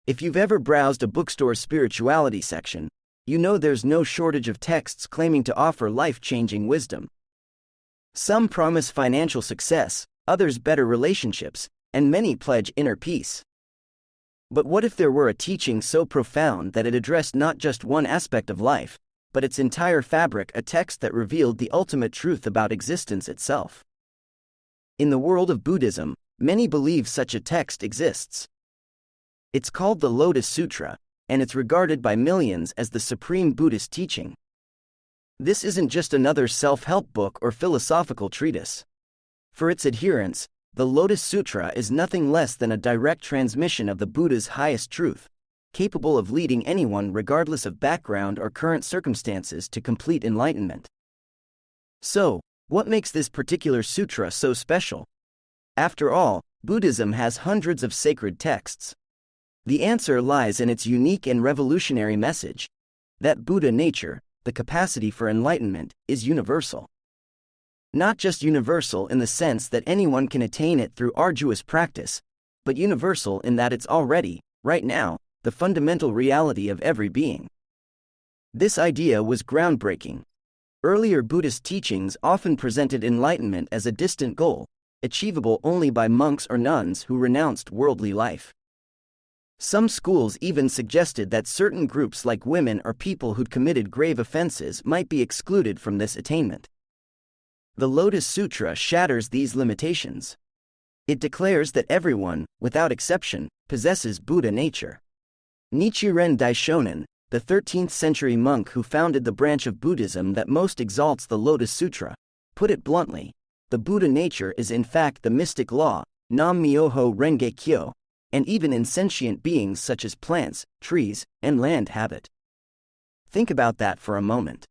If you've ever browsed a bookstore's spirituality section, you know there's no shortage of texts claiming to offer life-changing wisdom. Some promise financial success, others better relationships, and many pledge inner peace. But what if there were a teaching so profound that it addressed not just one aspect of life, but its entire fabric, a text that revealed the ultimate truth about existence itself? In the world of Buddhism, many believe such a text exists. It's called the Lotus Sutra, and it's regarded by millions as the supreme Buddhist teaching. This isn't just another self-help book or philosophical treatise. For its adherents, the Lotus Sutra is nothing less than a direct transmission of the Buddha's highest truth, capable of leading anyone regardless of background or current circumstances to complete enlightenment. So, what makes this particular sutra so special? After all, Buddhism has hundreds of sacred texts. The answer lies in its unique and revolutionary message that Buddha nature, the capacity for enlightenment, is universal. Not just universal in the sense that anyone can attain it through arduous practice, but universal in that it's already, right now, the fundamental reality of every being. This idea was groundbreaking. Earlier Buddhist teachings often presented enlightenment as a distant goal, achievable only by monks or nuns who renounced worldly life. Some schools even suggested that certain groups like women or people who'd committed grave offenses might be excluded from this attainment. The Lotus Sutra shatters these limitations. It declares that everyone, without exception, possesses Buddha nature. Nichiren Daishonin, the 13th-century monk who founded the branch of Buddhism that most exalts the Lotus Sutra, put it bluntly: the Buddha nature is in fact the mystic law, Nam Myoho Renge Kyo, and even in sentient beings such as plants, trees, and land have it. Think about that for a moment.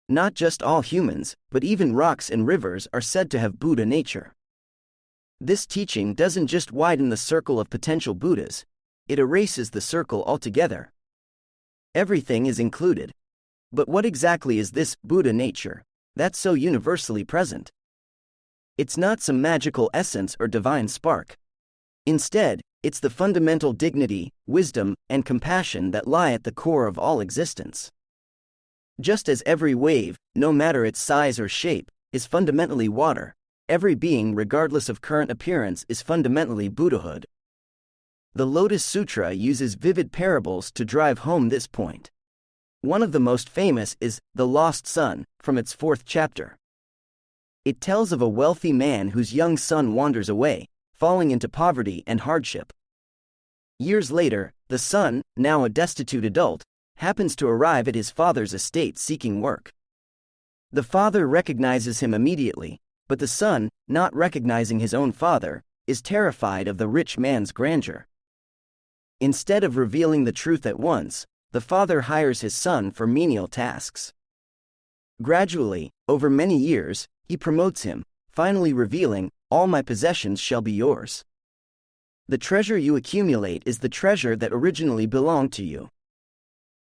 Not just all humans, but even rocks and rivers are said to have Buddha nature. This teaching doesn't just widen the circle of potential Buddhas, it erases the circle altogether. Everything is included. But what exactly is this Buddha nature that's so universally present? It's not some magical essence or divine spark. Instead, it's the fundamental dignity, wisdom, and compassion that lie at the core of all existence. Just as every wave, no matter its size or shape, is fundamentally water, every being regardless of current appearance is fundamentally Buddhahood. The Lotus Sutra uses vivid parables to drive home this point. One of the most famous is The Lost Son, from its 4th chapter. It tells of a wealthy man whose young son wanders away, falling into poverty and hardship. Years later, the son, now a destitute adult, happens to arrive at his father's estate seeking work. The father recognizes him immediately, but the son, not recognizing his own father, is terrified of the rich man's grandeur. Instead of revealing the truth at once, the father hires his son for menial tasks. Gradually, over many years, he promotes him, finally revealing, "All my possessions shall be yours." The treasure you accumulate is the treasure that originally belonged to you.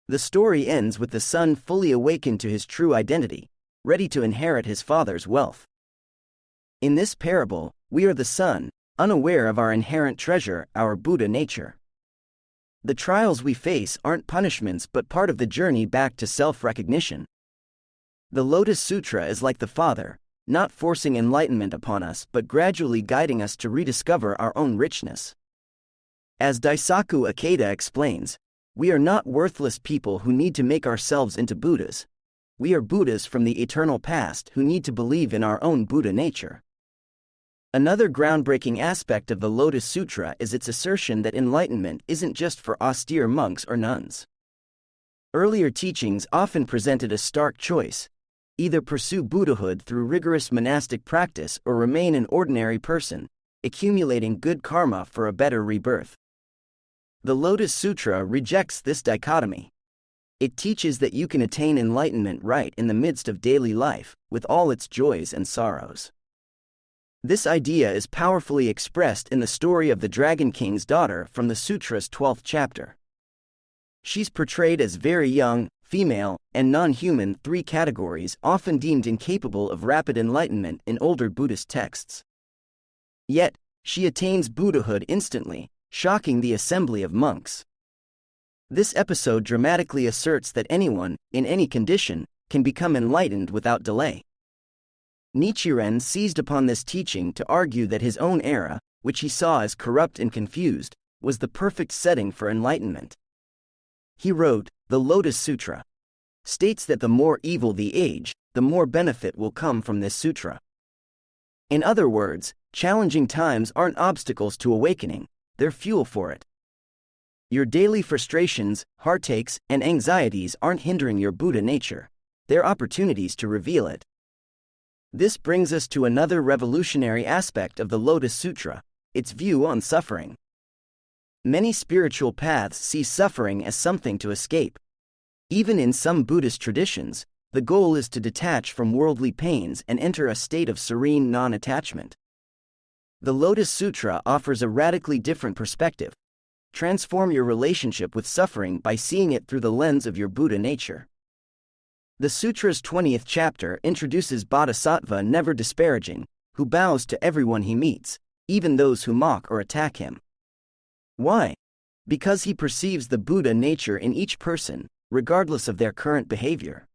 The story ends with the son fully awakened to his true identity, ready to inherit his father's wealth. In this parable, we are the son, unaware of our inherent treasure, our Buddha nature. The trials we face aren't punishments but part of the journey back to self-recognition. The Lotus Sutra is like the Father, not forcing enlightenment upon us but gradually guiding us to rediscover our own richness. As Daisaku Ikeda explains, we are not worthless people who need to make ourselves into Buddhas. We are Buddhas from the eternal past who need to believe in our own Buddha nature. Another groundbreaking aspect of the Lotus Sutra is its assertion that enlightenment isn't just for austere monks or nuns. Earlier teachings often presented a stark choice: either pursue Buddhahood through rigorous monastic practice or remain an ordinary person, accumulating good karma for a better rebirth. The Lotus Sutra rejects this dichotomy. It teaches that you can attain enlightenment right in the midst of daily life, with all its joys and sorrows. This idea is powerfully expressed in the story of the Dragon King's daughter from the sutra's 12th chapter. She's portrayed as very young, female, and non-human, 3 categories often deemed incapable of rapid enlightenment in older Buddhist texts. Yet, she attains Buddhahood instantly, shocking the assembly of monks. This episode dramatically asserts that anyone, in any condition, can become enlightened without delay. Nichiren seized upon this teaching to argue that his own era, which he saw as corrupt and confused, was the perfect setting for enlightenment. He wrote, "The Lotus Sutra states that the more evil the age, the more benefit will come from this sutra." In other words, challenging times aren't obstacles to awakening, they're fuel for it. Your daily frustrations, heartaches, and anxieties aren't hindering your Buddha nature, they're opportunities to reveal it. This brings us to another revolutionary aspect of the Lotus Sutra, its view on suffering. Many spiritual paths see suffering as something to escape. Even in some Buddhist traditions, the goal is to detach from worldly pains and enter a state of serene non-attachment. The Lotus Sutra offers a radically different perspective. Transform your relationship with suffering by seeing it through the lens of your Buddha nature. The sutra's 20th chapter introduces Bodhisattva never disparaging, who bows to everyone he meets, even those who mock or attack him. Why? Because he perceives the Buddha nature in each person, regardless of their current behavior.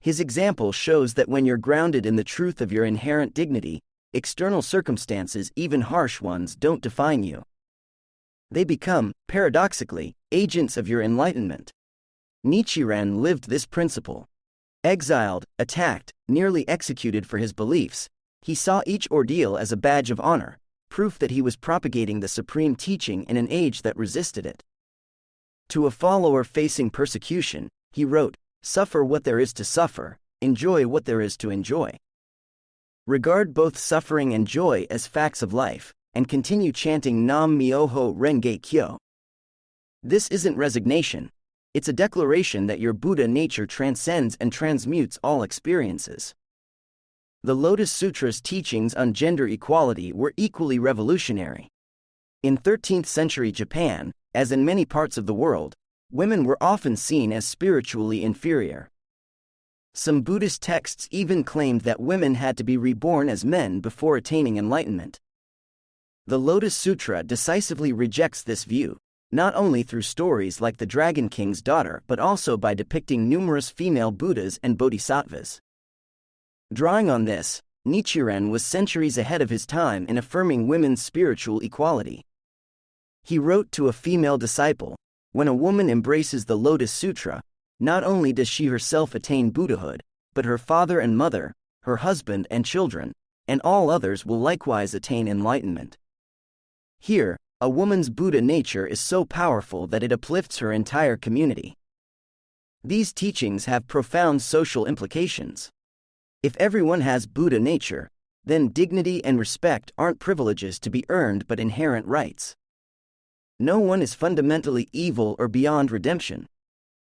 His example shows that when you're grounded in the truth of your inherent dignity, external circumstances, even harsh ones, don't define you. They become, paradoxically, agents of your enlightenment. Nichiren lived this principle. Exiled, attacked, nearly executed for his beliefs, he saw each ordeal as a badge of honor, proof that he was propagating the supreme teaching in an age that resisted it. To a follower facing persecution, he wrote, "Suffer what there is to suffer, enjoy what there is to enjoy." Regard both suffering and joy as facts of life, and continue chanting Nam Myoho Renge Kyo. This isn't resignation. It's a declaration that your Buddha nature transcends and transmutes all experiences. The Lotus Sutra's teachings on gender equality were equally revolutionary. In 13th century Japan, as in many parts of the world, women were often seen as spiritually inferior. Some Buddhist texts even claimed that women had to be reborn as men before attaining enlightenment. The Lotus Sutra decisively rejects this view, not only through stories like the Dragon King's daughter but also by depicting numerous female Buddhas and Bodhisattvas. Drawing on this, Nichiren was centuries ahead of his time in affirming women's spiritual equality. He wrote to a female disciple, "When a woman embraces the Lotus Sutra, not only does she herself attain Buddhahood, but her father and mother, her husband and children, and all others will likewise attain enlightenment." Here, a woman's Buddha nature is so powerful that it uplifts her entire community. These teachings have profound social implications. If everyone has Buddha nature, then dignity and respect aren't privileges to be earned but inherent rights. No one is fundamentally evil or beyond redemption.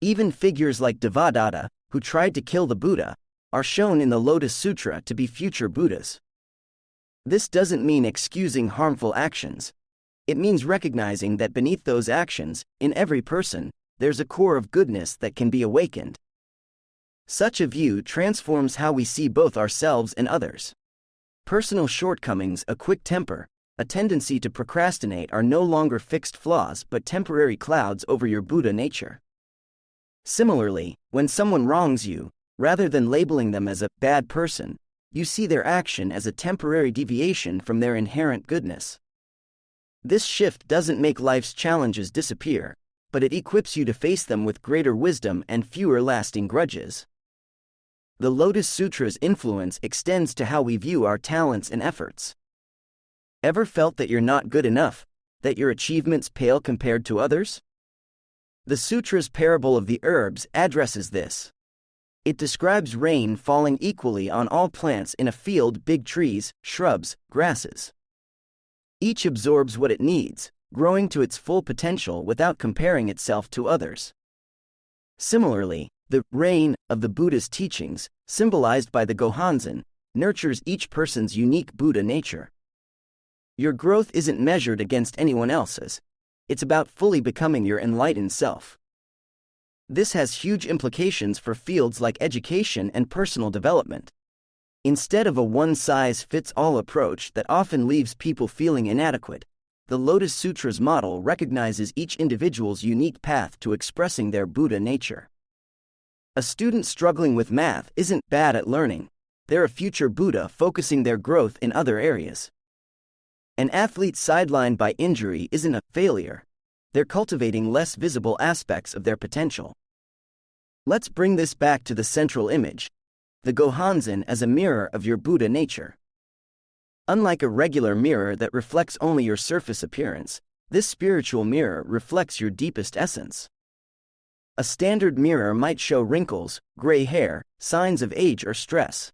Even figures like Devadatta, who tried to kill the Buddha, are shown in the Lotus Sutra to be future Buddhas. This doesn't mean excusing harmful actions. It means recognizing that beneath those actions, in every person, there's a core of goodness that can be awakened. Such a view transforms how we see both ourselves and others. Personal shortcomings, a quick temper, a tendency to procrastinate are no longer fixed flaws but temporary clouds over your Buddha nature. Similarly, when someone wrongs you, rather than labeling them as a bad person, you see their action as a temporary deviation from their inherent goodness. This shift doesn't make life's challenges disappear, but it equips you to face them with greater wisdom and fewer lasting grudges. The Lotus Sutra's influence extends to how we view our talents and efforts. Ever felt that you're not good enough, that your achievements pale compared to others? The sutra's parable of the herbs addresses this. It describes rain falling equally on all plants in a field, big trees, shrubs, grasses. Each absorbs what it needs, growing to its full potential without comparing itself to others. Similarly, the rain of the Buddha's teachings, symbolized by the Gohonzon, nurtures each person's unique Buddha nature. Your growth isn't measured against anyone else's. It's about fully becoming your enlightened self. This has huge implications for fields like education and personal development. Instead of a one-size-fits-all approach that often leaves people feeling inadequate, the Lotus Sutra's model recognizes each individual's unique path to expressing their Buddha nature. A student struggling with math isn't bad at learning. They're a future Buddha focusing their growth in other areas. An athlete sidelined by injury isn't a failure. They're cultivating less visible aspects of their potential. Let's bring this back to the central image, the Gohanzen as a mirror of your Buddha nature. Unlike a regular mirror that reflects only your surface appearance, this spiritual mirror reflects your deepest essence. A standard mirror might show wrinkles, gray hair, signs of age or stress.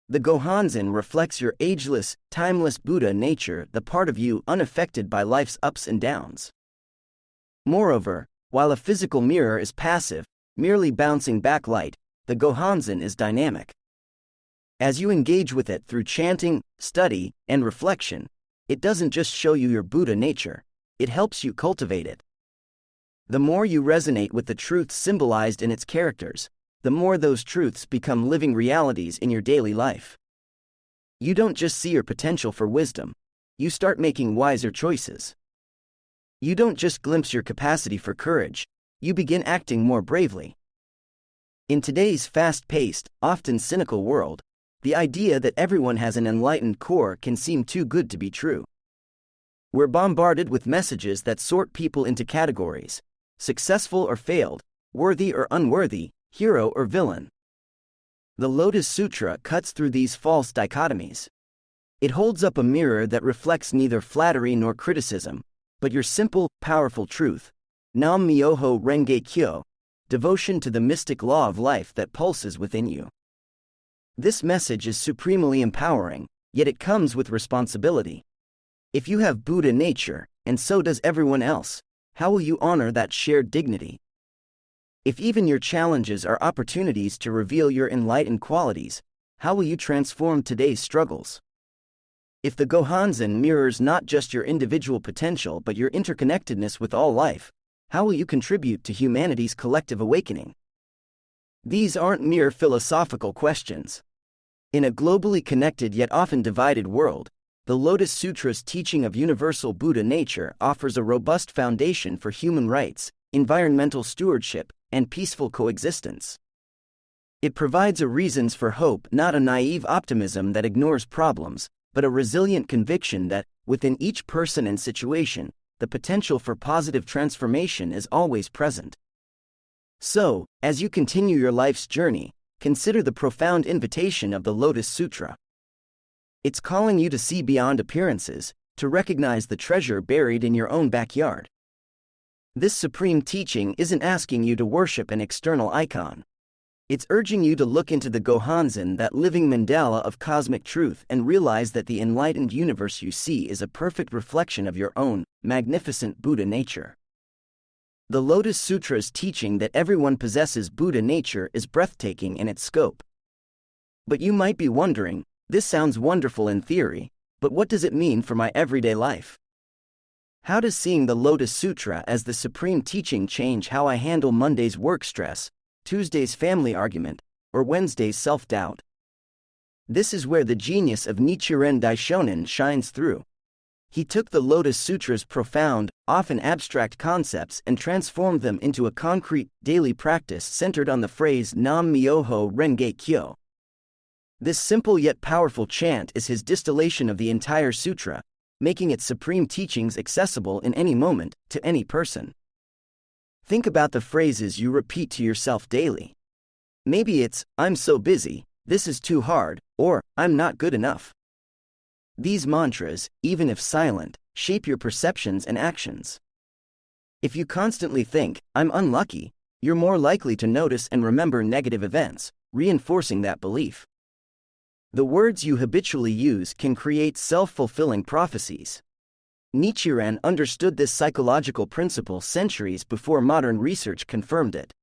The Gohanzen reflects your ageless, timeless Buddha nature, the part of you unaffected by life's ups and downs. Moreover, while a physical mirror is passive, merely bouncing back light, the Gohanzen is dynamic. As you engage with it through chanting, study, and reflection, it doesn't just show you your Buddha nature, it helps you cultivate it. The more you resonate with the truths symbolized in its characters, the more those truths become living realities in your daily life. You don't just see your potential for wisdom, you start making wiser choices. You don't just glimpse your capacity for courage, you begin acting more bravely. In today's fast-paced, often cynical world, the idea that everyone has an enlightened core can seem too good to be true. We're bombarded with messages that sort people into categories: successful or failed, worthy or unworthy, hero or villain. The Lotus Sutra cuts through these false dichotomies. It holds up a mirror that reflects neither flattery nor criticism, but your simple, powerful truth, Nam Myoho Renge Kyo, devotion to the mystic law of life that pulses within you. This message is supremely empowering, yet it comes with responsibility. If you have Buddha nature, and so does everyone else, how will you honor that shared dignity? If even your challenges are opportunities to reveal your enlightened qualities, how will you transform today's struggles? If the Gohanzen mirrors not just your individual potential but your interconnectedness with all life, how will you contribute to humanity's collective awakening? These aren't mere philosophical questions. In a globally connected yet often divided world, the Lotus Sutra's teaching of universal Buddha nature offers a robust foundation for human rights, environmental stewardship, and peaceful coexistence. It provides a reasons for hope, not a naive optimism that ignores problems, but a resilient conviction that, within each person and situation, the potential for positive transformation is always present. So, as you continue your life's journey, consider the profound invitation of the Lotus Sutra. It's calling you to see beyond appearances, to recognize the treasure buried in your own backyard. This supreme teaching isn't asking you to worship an external icon. It's urging you to look into the Gohanzen, that living mandala of cosmic truth, and realize that the enlightened universe you see is a perfect reflection of your own magnificent Buddha nature. The Lotus Sutra's teaching that everyone possesses Buddha nature is breathtaking in its scope. But you might be wondering, this sounds wonderful in theory, but what does it mean for my everyday life? How does seeing the Lotus Sutra as the supreme teaching change how I handle Monday's work stress, Tuesday's family argument, or Wednesday's self-doubt? This is where the genius of Nichiren Daishonin shines through. He took the Lotus Sutra's profound, often abstract concepts and transformed them into a concrete, daily practice centered on the phrase Nam Myoho Renge Kyo. This simple yet powerful chant is his distillation of the entire sutra, making its supreme teachings accessible in any moment, to any person. Think about the phrases you repeat to yourself daily. Maybe it's, "I'm so busy," "This is too hard," or "I'm not good enough." These mantras, even if silent, shape your perceptions and actions. If you constantly think, "I'm unlucky," you're more likely to notice and remember negative events, reinforcing that belief. The words you habitually use can create self-fulfilling prophecies. Nichiren understood this psychological principle centuries before modern research confirmed it.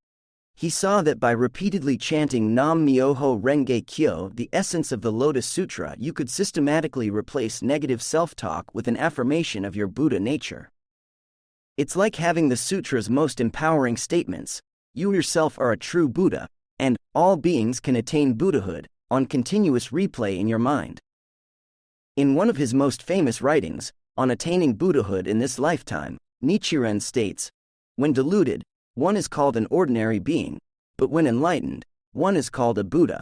He saw that by repeatedly chanting Nam Myoho Renge Kyo, the essence of the Lotus Sutra, you could systematically replace negative self-talk with an affirmation of your Buddha nature. It's like having the sutra's most empowering statements, "You yourself are a true Buddha," and "All beings can attain Buddhahood," on continuous replay in your mind. In one of his most famous writings, on attaining Buddhahood in this lifetime, Nichiren states, when deluded, one is called an ordinary being, but when enlightened, one is called a Buddha.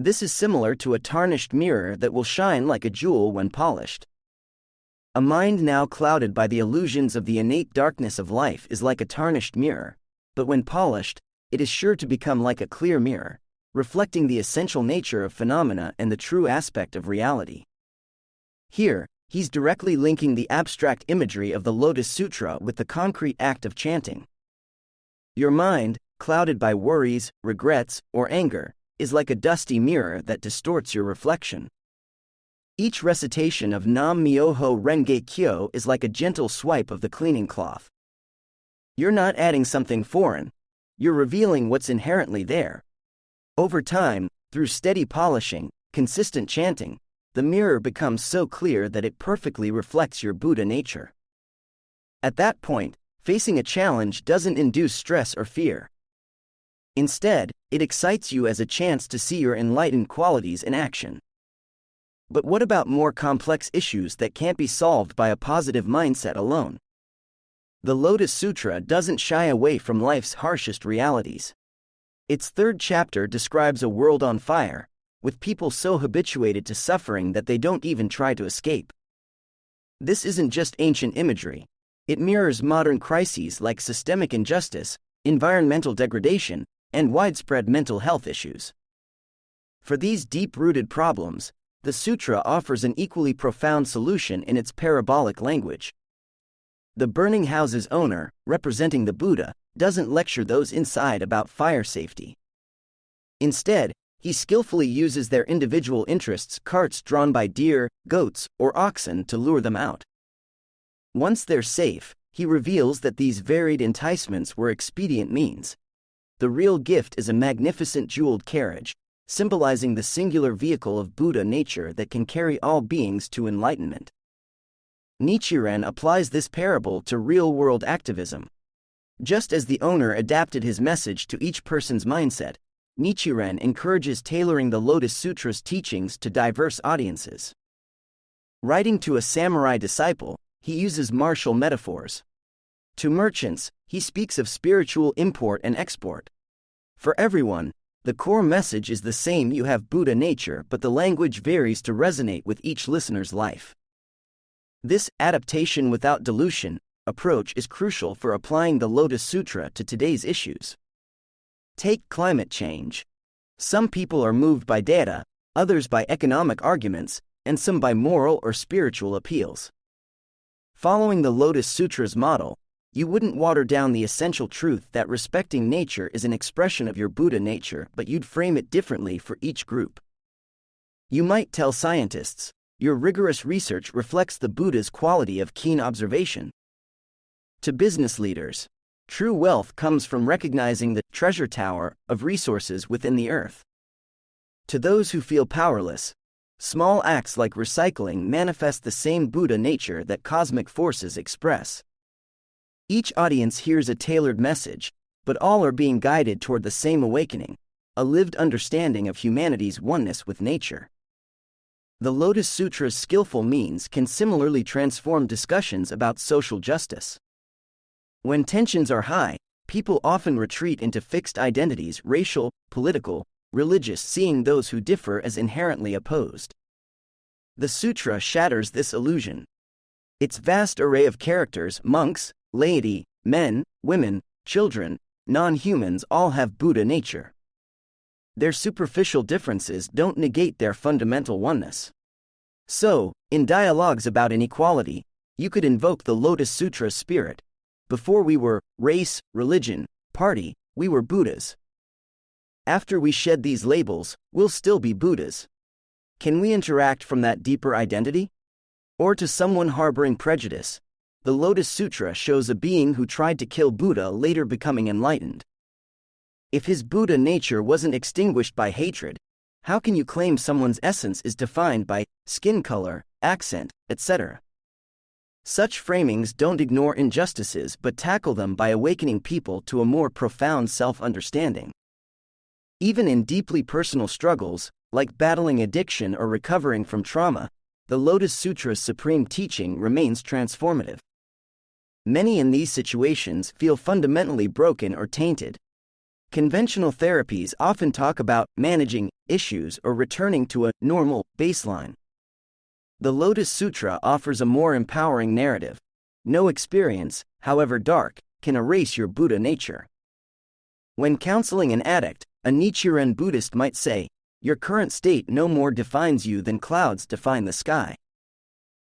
This is similar to a tarnished mirror that will shine like a jewel when polished. A mind now clouded by the illusions of the innate darkness of life is like a tarnished mirror, but when polished, it is sure to become like a clear mirror, reflecting the essential nature of phenomena and the true aspect of reality. Here, he's directly linking the abstract imagery of the Lotus Sutra with the concrete act of chanting. Your mind, clouded by worries, regrets, or anger, is like a dusty mirror that distorts your reflection. Each recitation of Nam Myoho Renge Kyo is like a gentle swipe of the cleaning cloth. You're not adding something foreign, you're revealing what's inherently there. Over time, through steady polishing, consistent chanting, the mirror becomes so clear that it perfectly reflects your Buddha nature. At that point, facing a challenge doesn't induce stress or fear. Instead, it excites you as a chance to see your enlightened qualities in action. But what about more complex issues that can't be solved by a positive mindset alone? The Lotus Sutra doesn't shy away from life's harshest realities. Its third chapter describes a world on fire, with people so habituated to suffering that they don't even try to escape. This isn't just ancient imagery. It mirrors modern crises like systemic injustice, environmental degradation, and widespread mental health issues. For these deep-rooted problems, the sutra offers an equally profound solution in its parabolic language. The burning house's owner, representing the Buddha, doesn't lecture those inside about fire safety. Instead, he skillfully uses their individual interests, carts drawn by deer, goats, or oxen, to lure them out. Once they're safe, he reveals that these varied enticements were expedient means. The real gift is a magnificent jeweled carriage, symbolizing the singular vehicle of Buddha nature that can carry all beings to enlightenment. Nichiren applies this parable to real-world activism. Just as the owner adapted his message to each person's mindset, Nichiren encourages tailoring the Lotus Sutra's teachings to diverse audiences. Writing to a samurai disciple, he uses martial metaphors. To merchants, he speaks of spiritual import and export. For everyone, the core message is the same: you have Buddha nature, but the language varies to resonate with each listener's life. This adaptation without dilution approach is crucial for applying the Lotus Sutra to today's issues. Take climate change. Some people are moved by data, others by economic arguments, and some by moral or spiritual appeals. Following the Lotus Sutra's model, you wouldn't water down the essential truth that respecting nature is an expression of your Buddha nature, but you'd frame it differently for each group. You might tell scientists, your rigorous research reflects the Buddha's quality of keen observation. To business leaders, true wealth comes from recognizing the treasure tower of resources within the earth. To those who feel powerless, small acts like recycling manifest the same Buddha nature that cosmic forces express. Each audience hears a tailored message, but all are being guided toward the same awakening, a lived understanding of humanity's oneness with nature. The Lotus Sutra's skillful means can similarly transform discussions about social justice. When tensions are high, people often retreat into fixed identities: racial, political, religious, seeing those who differ as inherently opposed. The sutra shatters this illusion. Its vast array of characters, monks, laity, men, women, children, non-humans, all have Buddha nature. Their superficial differences don't negate their fundamental oneness. So, in dialogues about inequality, you could invoke the Lotus Sutra's spirit. Before we were race, religion, party, we were Buddhas. After we shed these labels, we'll still be Buddhas. Can we interact from that deeper identity? Or to someone harboring prejudice, the Lotus Sutra shows a being who tried to kill Buddha later becoming enlightened. If his Buddha nature wasn't extinguished by hatred, how can you claim someone's essence is defined by skin color, accent, etc.? Such framings don't ignore injustices but tackle them by awakening people to a more profound self-understanding. Even in deeply personal struggles, like battling addiction or recovering from trauma, the Lotus Sutra's supreme teaching remains transformative. Many in these situations feel fundamentally broken or tainted. Conventional therapies often talk about managing issues or returning to a normal baseline. The Lotus Sutra offers a more empowering narrative. No experience, however dark, can erase your Buddha nature. When counseling an addict, a Nichiren Buddhist might say, "Your current state no more defines you than clouds define the sky."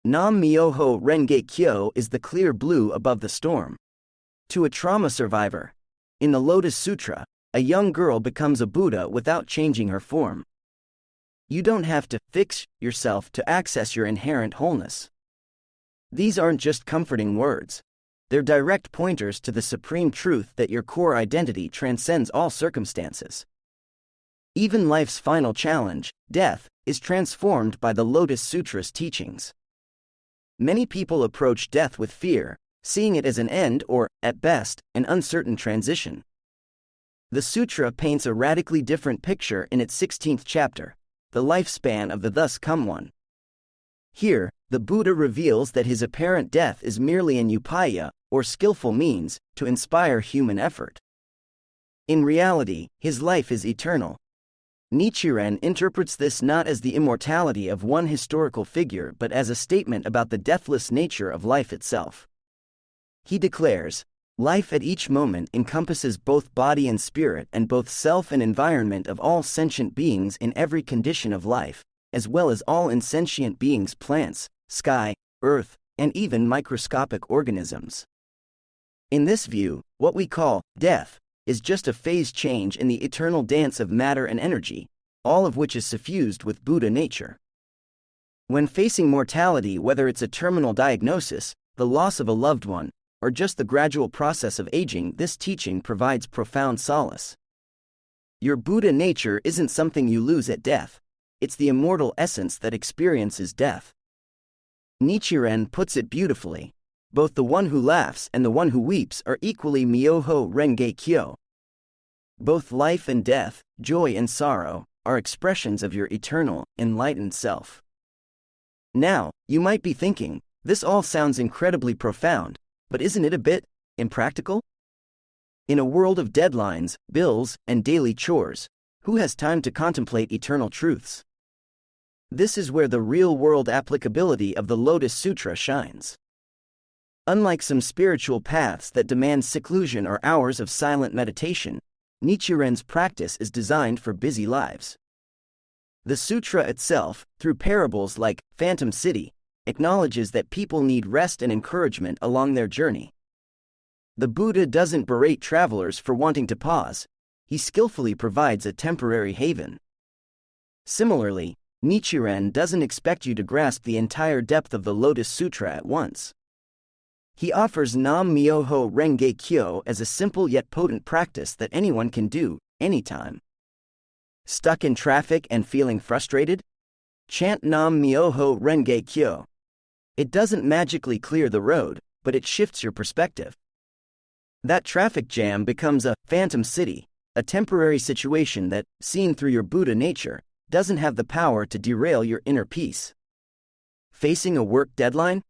Nam Myoho Renge Kyo is the clear blue above the storm. To a trauma survivor, in the Lotus Sutra, a young girl becomes a Buddha without changing her form. You don't have to fix yourself to access your inherent wholeness. These aren't just comforting words. They're direct pointers to the supreme truth that your core identity transcends all circumstances. Even life's final challenge, death, is transformed by the Lotus Sutra's teachings. Many people approach death with fear, seeing it as an end or, at best, an uncertain transition. The sutra paints a radically different picture in its 16th chapter, the lifespan of the thus come one. Here, the Buddha reveals that his apparent death is merely an upaya, or skillful means, to inspire human effort. In reality, his life is eternal. Nichiren interprets this not as the immortality of one historical figure but as a statement about the deathless nature of life itself. He declares, "Life at each moment encompasses both body and spirit and both self and environment of all sentient beings in every condition of life, as well as all insentient beings, plants, sky, earth, and even microscopic organisms." In this view, what we call death is just a phase change in the eternal dance of matter and energy, all of which is suffused with Buddha nature. When facing mortality, whether it's a terminal diagnosis, the loss of a loved one, or just the gradual process of aging, this teaching provides profound solace. Your Buddha nature isn't something you lose at death, it's the immortal essence that experiences death. Nichiren puts it beautifully. Both the one who laughs and the one who weeps are equally Myoho Renge Kyo. Both life and death, joy and sorrow, are expressions of your eternal, enlightened self. Now, you might be thinking, this all sounds incredibly profound, but isn't it a bit impractical? In a world of deadlines, bills, and daily chores, who has time to contemplate eternal truths? This is where the real-world applicability of the Lotus Sutra shines. Unlike some spiritual paths that demand seclusion or hours of silent meditation, Nichiren's practice is designed for busy lives. The sutra itself, through parables like Phantom City, acknowledges that people need rest and encouragement along their journey. The Buddha doesn't berate travelers for wanting to pause, he skillfully provides a temporary haven. Similarly, Nichiren doesn't expect you to grasp the entire depth of the Lotus Sutra at once. He offers Nam Myoho Renge Kyo as a simple yet potent practice that anyone can do, anytime. Stuck in traffic and feeling frustrated? Chant Nam Myoho Renge Kyo. It doesn't magically clear the road, but it shifts your perspective. That traffic jam becomes a phantom city, a temporary situation that, seen through your Buddha nature, doesn't have the power to derail your inner peace. Facing a work deadline?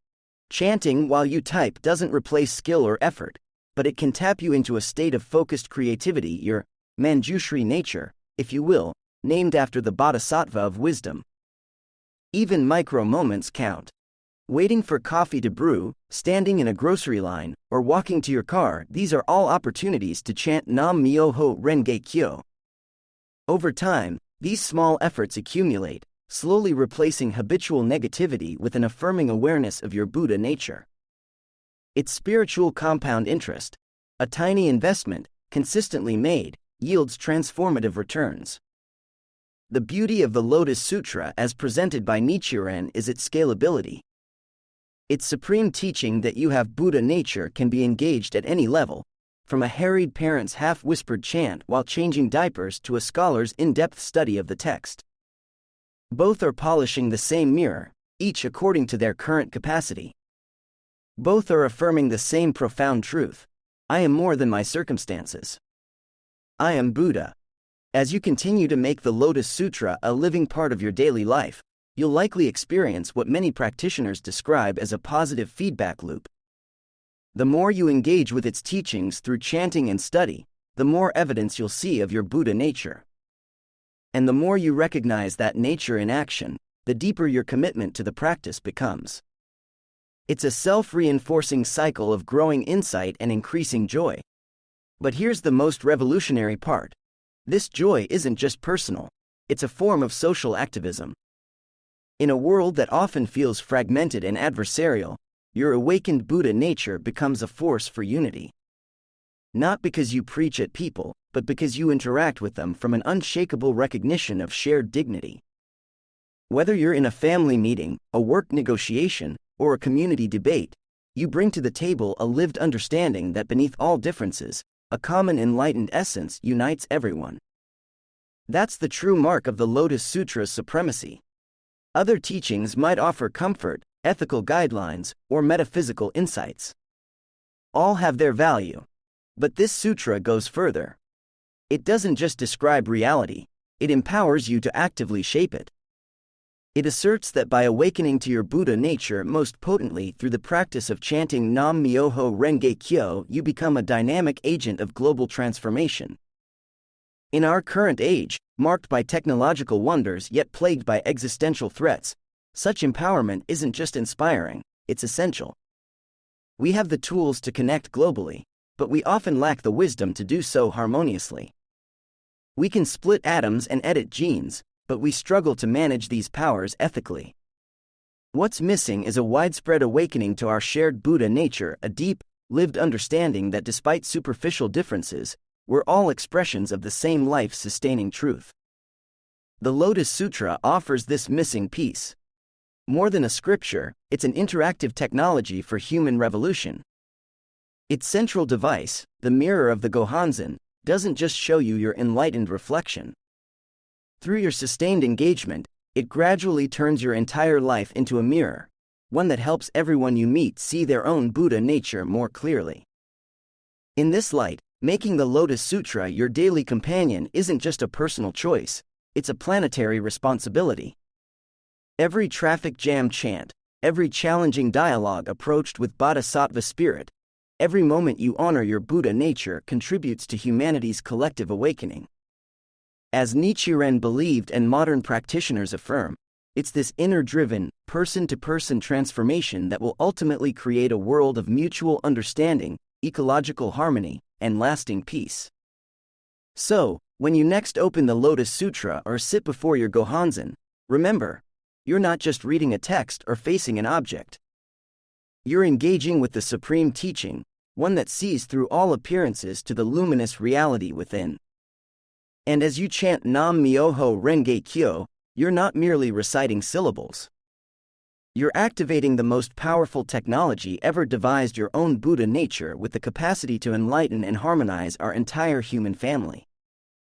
Chanting while you type doesn't replace skill or effort, but it can tap you into a state of focused creativity, your Manjushri nature, if you will, named after the Bodhisattva of wisdom. Even micro moments count. Waiting for coffee to brew, standing in a grocery line, or walking to your car, these are all opportunities to chant Nam Myoho Renge Kyo. Over time, these small efforts accumulate, slowly replacing habitual negativity with an affirming awareness of your Buddha nature. Its spiritual compound interest, a tiny investment, consistently made, yields transformative returns. The beauty of the Lotus Sutra as presented by Nichiren is its scalability. Its supreme teaching that you have Buddha nature can be engaged at any level, from a harried parent's half-whispered chant while changing diapers to a scholar's in-depth study of the text. Both are polishing the same mirror, each according to their current capacity. Both are affirming the same profound truth: I am more than my circumstances. I am Buddha. As you continue to make the Lotus Sutra a living part of your daily life, you'll likely experience what many practitioners describe as a positive feedback loop. The more you engage with its teachings through chanting and study, the more evidence you'll see of your Buddha nature. And the more you recognize that nature in action, the deeper your commitment to the practice becomes. It's a self-reinforcing cycle of growing insight and increasing joy. But here's the most revolutionary part. This joy isn't just personal, it's a form of social activism. In a world that often feels fragmented and adversarial, your awakened Buddha nature becomes a force for unity. Not because you preach at people, but because you interact with them from an unshakable recognition of shared dignity. Whether you're in a family meeting, a work negotiation, or a community debate, you bring to the table a lived understanding that beneath all differences, a common enlightened essence unites everyone. That's the true mark of the Lotus Sutra's supremacy. Other teachings might offer comfort, ethical guidelines, or metaphysical insights. All have their value. But this sutra goes further. It doesn't just describe reality, it empowers you to actively shape it. It asserts that by awakening to your Buddha nature most potently through the practice of chanting Nam Myoho Renge Kyo, you become a dynamic agent of global transformation. In our current age, marked by technological wonders yet plagued by existential threats, such empowerment isn't just inspiring, it's essential. We have the tools to connect globally, but we often lack the wisdom to do so harmoniously. We can split atoms and edit genes, but we struggle to manage these powers ethically. What's missing is a widespread awakening to our shared Buddha nature, a deep, lived understanding that despite superficial differences, we're all expressions of the same life-sustaining truth. The Lotus Sutra offers this missing piece. More than a scripture, it's an interactive technology for human revolution. Its central device, the mirror of the Gohanzen, doesn't just show you your enlightened reflection. Through your sustained engagement, it gradually turns your entire life into a mirror, one that helps everyone you meet see their own Buddha nature more clearly. In this light, making the Lotus Sutra your daily companion isn't just a personal choice, it's a planetary responsibility. Every traffic jam chant, every challenging dialogue approached with bodhisattva spirit, every moment you honor your Buddha nature contributes to humanity's collective awakening. As Nichiren believed and modern practitioners affirm, it's this inner-driven, person-to-person transformation that will ultimately create a world of mutual understanding, ecological harmony, and lasting peace. So, when you next open the Lotus Sutra or sit before your Gohanzen, remember, you're not just reading a text or facing an object. You're engaging with the supreme teaching, one that sees through all appearances to the luminous reality within. And as you chant Nam Myoho Renge Kyo, you're not merely reciting syllables. You're activating the most powerful technology ever devised, your own Buddha nature, with the capacity to enlighten and harmonize our entire human family.